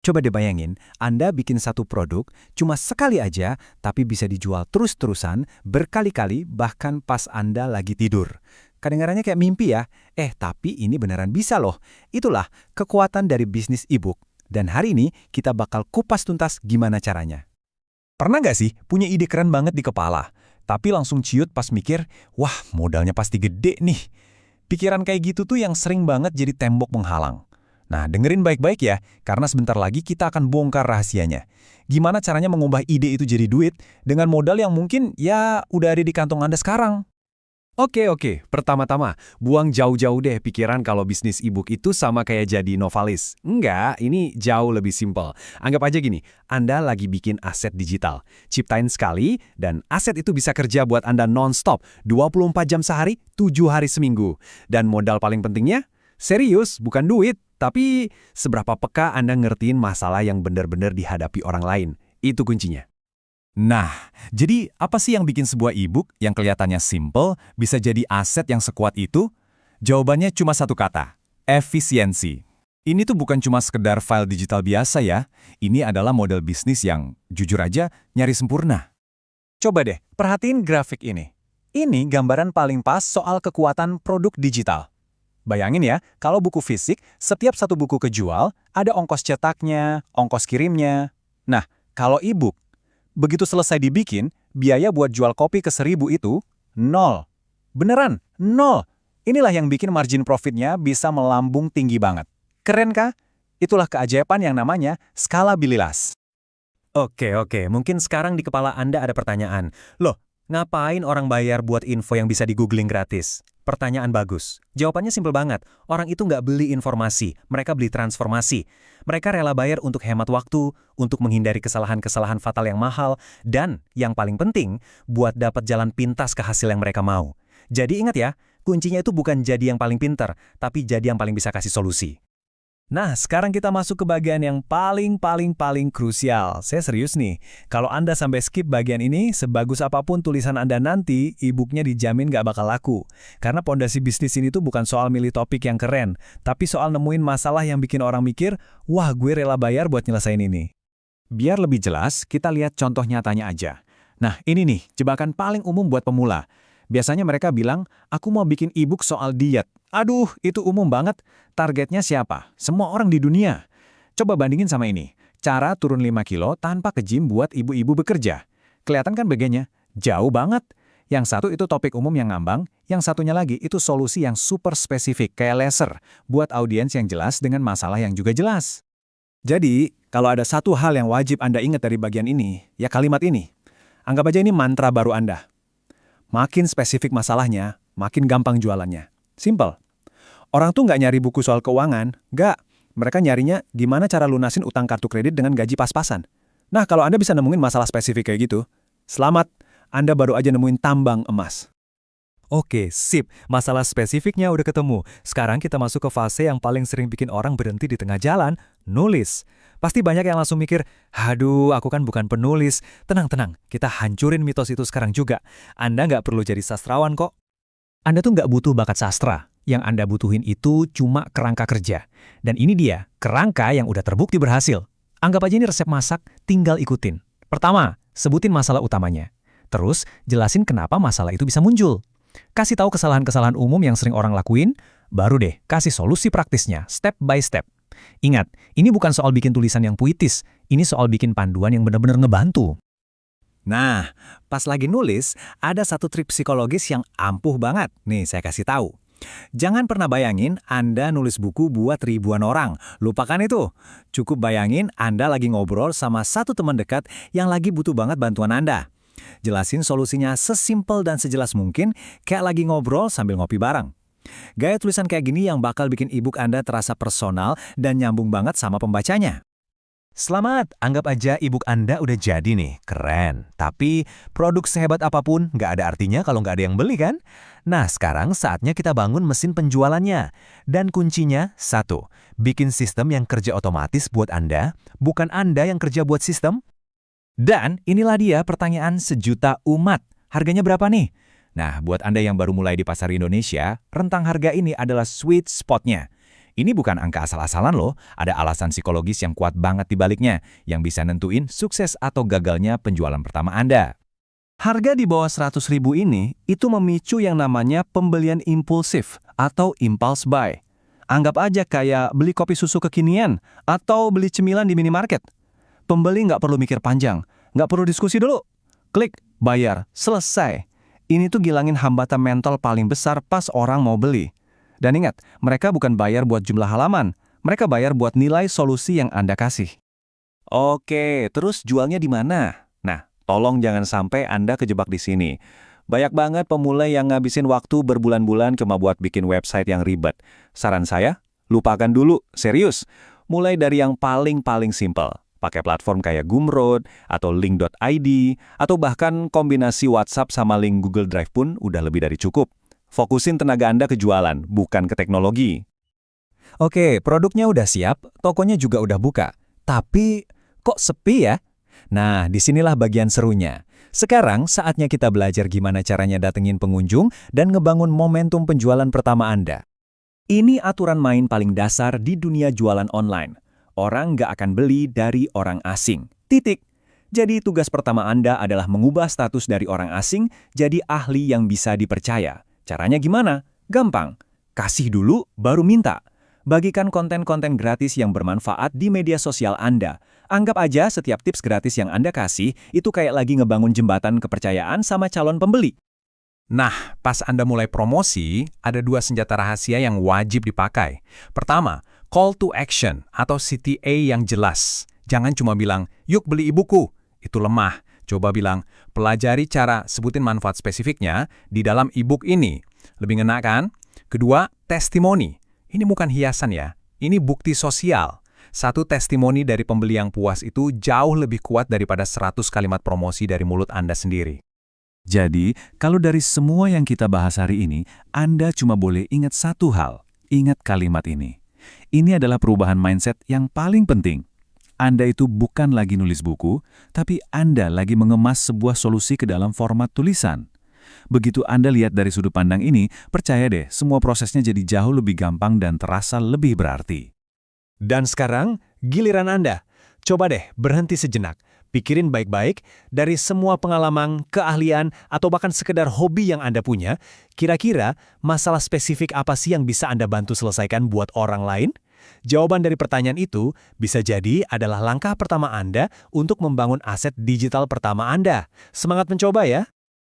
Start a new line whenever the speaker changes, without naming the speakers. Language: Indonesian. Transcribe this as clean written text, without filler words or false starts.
Coba deh bayangin, Anda bikin satu produk cuma sekali aja, tapi bisa dijual terus-terusan, berkali-kali, bahkan pas Anda lagi tidur. Kedengarannya kayak mimpi ya, tapi ini beneran bisa loh. Itulah kekuatan dari bisnis e-book. Dan hari ini kita bakal kupas tuntas gimana caranya. Pernah nggak sih punya ide keren banget di kepala, tapi langsung ciut pas mikir, wah modalnya pasti gede nih. Pikiran kayak gitu tuh yang sering banget jadi tembok menghalang. Nah, dengerin baik-baik ya, karena sebentar lagi kita akan bongkar rahasianya. Gimana caranya mengubah ide itu jadi duit dengan modal yang mungkin ya udah ada di kantong Anda sekarang.
Oke. Pertama-tama, buang jauh-jauh deh pikiran kalau bisnis e-book itu sama kayak jadi novelis. Enggak, ini jauh lebih simpel. Anggap aja gini, Anda lagi bikin aset digital. Ciptain sekali, dan aset itu bisa kerja buat Anda non-stop, 24 jam sehari, 7 hari seminggu. Dan modal paling pentingnya? Serius, bukan duit. Tapi seberapa peka Anda ngertiin masalah yang benar-benar dihadapi orang lain. Itu kuncinya.
Nah, jadi apa sih yang bikin sebuah e-book yang kelihatannya simple bisa jadi aset yang sekuat itu? Jawabannya cuma satu kata, efisiensi. Ini tuh bukan cuma sekedar file digital biasa ya, ini adalah model bisnis yang, jujur aja, nyari sempurna. Coba deh, perhatiin grafik ini. Ini gambaran paling pas soal kekuatan produk digital. Bayangin ya, kalau buku fisik, setiap satu buku kejual, ada ongkos cetaknya, ongkos kirimnya. Nah, kalau e-book, begitu selesai dibikin, biaya buat jual kopi ke 1.000 itu, nol. Beneran, nol. Inilah yang bikin margin profitnya bisa melambung tinggi banget. Keren kah? Itulah keajaiban yang namanya skalabilitas.
Oke. Mungkin sekarang di kepala Anda ada pertanyaan. Loh, ngapain orang bayar buat info yang bisa di-googling gratis? Pertanyaan bagus. Jawabannya simpel banget. Orang itu nggak beli informasi, mereka beli transformasi. Mereka rela bayar untuk hemat waktu, untuk menghindari kesalahan-kesalahan fatal yang mahal, dan yang paling penting, buat dapat jalan pintas ke hasil yang mereka mau. Jadi ingat ya, kuncinya itu bukan jadi yang paling pintar, tapi jadi yang paling bisa kasih solusi.
Nah, sekarang kita masuk ke bagian yang paling krusial. Saya serius nih, kalau Anda sampai skip bagian ini, sebagus apapun tulisan Anda nanti, e-booknya dijamin nggak bakal laku. Karena pondasi bisnis ini tuh bukan soal milih topik yang keren, tapi soal nemuin masalah yang bikin orang mikir, wah gue rela bayar buat nyelesain ini. Biar lebih jelas, kita lihat contoh nyatanya aja. Nah, ini nih, jebakan paling umum buat pemula. Biasanya mereka bilang, aku mau bikin e-book soal diet. Aduh, itu umum banget. Targetnya siapa? Semua orang di dunia. Coba bandingin sama ini. Cara turun 5 kilo tanpa ke gym buat ibu-ibu bekerja. Kelihatan kan bedanya? Jauh banget. Yang satu itu topik umum yang ngambang, yang satunya lagi itu solusi yang super spesifik, kayak laser, buat audiens yang jelas dengan masalah yang juga jelas. Jadi, kalau ada satu hal yang wajib Anda ingat dari bagian ini, ya kalimat ini. Anggap aja ini mantra baru Anda. Makin spesifik masalahnya, makin gampang jualannya. Simple. Orang tuh nggak nyari buku soal keuangan, nggak. Mereka nyarinya gimana cara lunasin utang kartu kredit dengan gaji pas-pasan. Nah, kalau Anda bisa nemuin masalah spesifik kayak gitu, selamat, Anda baru aja nemuin tambang emas.
Oke, sip. Masalah spesifiknya udah ketemu. Sekarang kita masuk ke fase yang paling sering bikin orang berhenti di tengah jalan, nulis. Pasti banyak yang langsung mikir, aduh, aku kan bukan penulis. Tenang, kita hancurin mitos itu sekarang juga. Anda nggak perlu jadi sastrawan kok. Anda tuh nggak butuh bakat sastra. Yang Anda butuhin itu cuma kerangka kerja. Dan ini dia, kerangka yang udah terbukti berhasil. Anggap aja ini resep masak, tinggal ikutin. Pertama, sebutin masalah utamanya. Terus, jelasin kenapa masalah itu bisa muncul. Kasih tahu kesalahan-kesalahan umum yang sering orang lakuin, baru deh kasih solusi praktisnya, step by step. Ingat, ini bukan soal bikin tulisan yang puitis, ini soal bikin panduan yang benar-benar ngebantu. Nah, pas lagi nulis, ada satu trik psikologis yang ampuh banget. Nih, saya kasih tahu. Jangan pernah bayangin Anda nulis buku buat ribuan orang. Lupakan itu. Cukup bayangin Anda lagi ngobrol sama satu teman dekat yang lagi butuh banget bantuan Anda. Jelasin solusinya sesimpel dan sejelas mungkin, kayak lagi ngobrol sambil ngopi bareng. Gaya tulisan kayak gini yang bakal bikin e-book Anda terasa personal dan nyambung banget sama pembacanya. Selamat, anggap aja e-book Anda udah jadi nih, keren. Tapi produk sehebat apapun nggak ada artinya kalau nggak ada yang beli kan? Nah, sekarang saatnya kita bangun mesin penjualannya. Dan kuncinya, satu, bikin sistem yang kerja otomatis buat Anda, bukan Anda yang kerja buat sistem. Dan inilah dia pertanyaan sejuta umat. Harganya berapa nih? Nah, buat Anda yang baru mulai di pasar Indonesia, rentang harga ini adalah sweet spot-nya.
Ini bukan angka asal-asalan loh, ada alasan psikologis yang kuat banget di baliknya, yang bisa nentuin sukses atau gagalnya penjualan pertama Anda.
Harga di bawah 100.000 ini itu memicu yang namanya pembelian impulsif atau impulse buy. Anggap aja kayak beli kopi susu kekinian atau beli cemilan di minimarket. Pembeli nggak perlu mikir panjang, nggak perlu diskusi dulu. Klik, bayar, selesai. Ini tuh gilangin hambatan mental paling besar pas orang mau beli. Dan ingat, mereka bukan bayar buat jumlah halaman, mereka bayar buat nilai solusi yang Anda kasih. Oke, terus jualnya di mana? Nah, tolong jangan sampai Anda kejebak di sini. Banyak banget pemula yang ngabisin waktu berbulan-bulan cuma buat bikin website yang ribet. Saran saya, lupakan dulu, serius. Mulai dari yang paling simple. Pakai platform kayak Gumroad, atau link.id, atau bahkan kombinasi WhatsApp sama link Google Drive pun udah lebih dari cukup. Fokusin tenaga Anda ke jualan, bukan ke teknologi.
Oke, produknya udah siap, tokonya juga udah buka. Tapi, kok sepi ya? Nah, disinilah bagian serunya. Sekarang saatnya kita belajar gimana caranya datengin pengunjung dan ngebangun momentum penjualan pertama Anda. Ini aturan main paling dasar di dunia jualan online. Orang nggak akan beli dari orang asing. Titik. Jadi tugas pertama Anda adalah mengubah status dari orang asing jadi ahli yang bisa dipercaya. Caranya gimana? Gampang. Kasih dulu, baru minta. Bagikan konten-konten gratis yang bermanfaat di media sosial Anda. Anggap aja setiap tips gratis yang Anda kasih itu kayak lagi ngebangun jembatan kepercayaan sama calon pembeli.
Nah, pas Anda mulai promosi, ada 2 senjata rahasia yang wajib dipakai. Pertama, call to action atau CTA yang jelas. Jangan cuma bilang, yuk beli e-buku. Itu lemah. Coba bilang, pelajari cara sebutin manfaat spesifiknya di dalam e-book ini. Lebih ngena kan? Kedua, testimoni. Ini bukan hiasan ya, ini bukti sosial. Satu testimoni dari pembeli yang puas itu jauh lebih kuat daripada 100 kalimat promosi dari mulut Anda sendiri.
Jadi, kalau dari semua yang kita bahas hari ini, Anda cuma boleh ingat satu hal. Ingat kalimat ini. Ini adalah perubahan mindset yang paling penting. Anda itu bukan lagi nulis buku, tapi Anda lagi mengemas sebuah solusi ke dalam format tulisan. Begitu Anda lihat dari sudut pandang ini, percaya deh, semua prosesnya jadi jauh lebih gampang dan terasa lebih berarti.
Dan sekarang, giliran Anda. Coba deh berhenti sejenak. Pikirin baik-baik, dari semua pengalaman, keahlian, atau bahkan sekedar hobi yang Anda punya, kira-kira masalah spesifik apa sih yang bisa Anda bantu selesaikan buat orang lain? Jawaban dari pertanyaan itu bisa jadi adalah langkah pertama Anda untuk membangun aset digital pertama Anda. Semangat mencoba ya!